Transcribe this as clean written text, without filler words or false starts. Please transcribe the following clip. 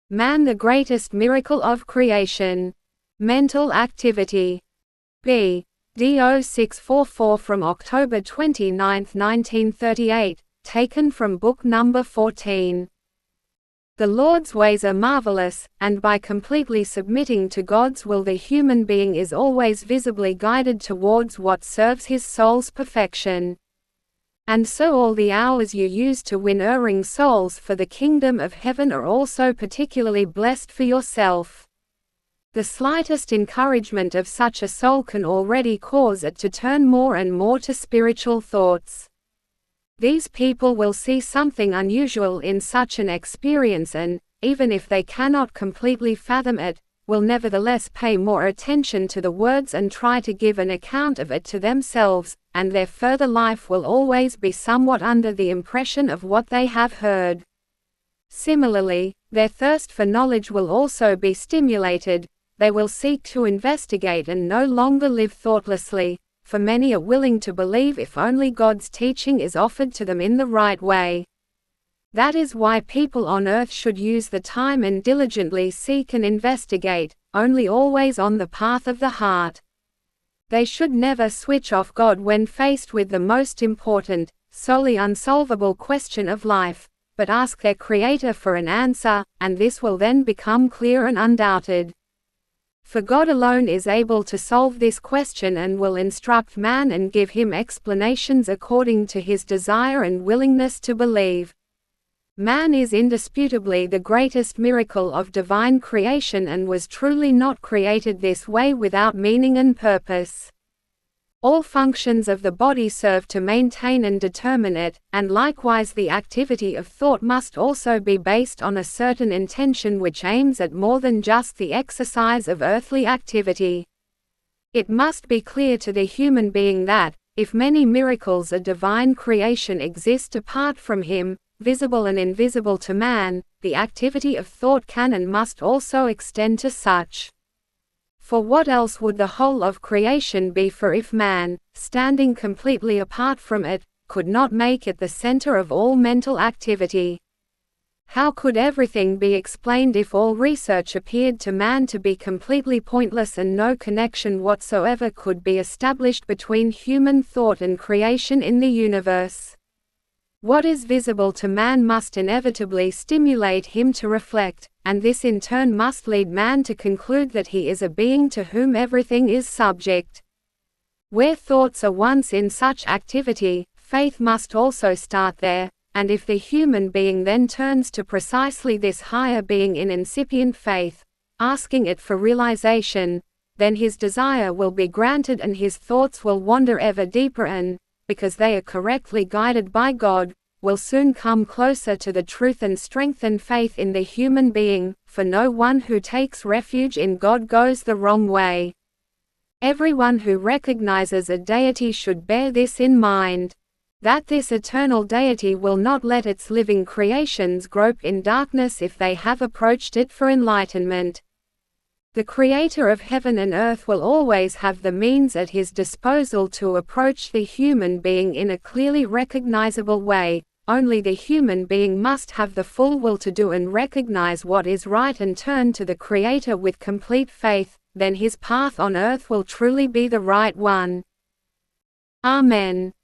Man, the greatest miracle of creation. Mental activity. BD0644 from October 29, 1938, taken from book number 14. The Lord's ways are marvelous, and by completely submitting to God's will the human being is always visibly guided towards what serves his soul's perfection. And so all the hours you use to win erring souls for the kingdom of heaven are also particularly blessed for yourself. The slightest encouragement of such a soul can already cause it to turn more and more to spiritual thoughts. These people will see something unusual in such an experience and, even if they cannot completely fathom it, will nevertheless pay more attention to the words and try to give an account of it to themselves, and their further life will always be somewhat under the impression of what they have heard. Similarly, their thirst for knowledge will also be stimulated. They will seek to investigate and no longer live thoughtlessly, for many are willing to believe if only God's teaching is offered to them in the right way. That is why people on earth should use the time and diligently seek and investigate, only always on the path of the heart. They should never switch off God when faced with the most important, solely unsolvable question of life, but ask their Creator for an answer, and this will then become clear and undoubted. For God alone is able to solve this question and will instruct man and give him explanations according to his desire and willingness to believe. Man is indisputably the greatest miracle of divine creation and was truly not created this way without meaning and purpose. All functions of the body serve to maintain and determine it, and likewise the activity of thought must also be based on a certain intention which aims at more than just the exercise of earthly activity. It must be clear to the human being that, if many miracles of divine creation exist apart from him, visible and invisible to man, the activity of thought can and must also extend to such. For what else would the whole of creation be for if man, standing completely apart from it, could not make it the center of all mental activity? How could everything be explained if all research appeared to man to be completely pointless and no connection whatsoever could be established between human thought and creation in the universe? What is visible to man must inevitably stimulate him to reflect, and this in turn must lead man to conclude that he is a being to whom everything is subject. Where thoughts are once in such activity, faith must also start there, and if the human being then turns to precisely this higher being in incipient faith, asking it for realization, then his desire will be granted and his thoughts will wander ever deeper and, because they are correctly guided by God, will soon come closer to the truth and strengthen faith in the human being, for no one who takes refuge in God goes the wrong way. Everyone who recognizes a deity should bear this in mind, that this eternal deity will not let its living creations grope in darkness if they have approached it for enlightenment. The Creator of heaven and earth will always have the means at his disposal to approach the human being in a clearly recognizable way, only the human being must have the full will to do and recognize what is right and turn to the Creator with complete faith, then his path on earth will truly be the right one. Amen.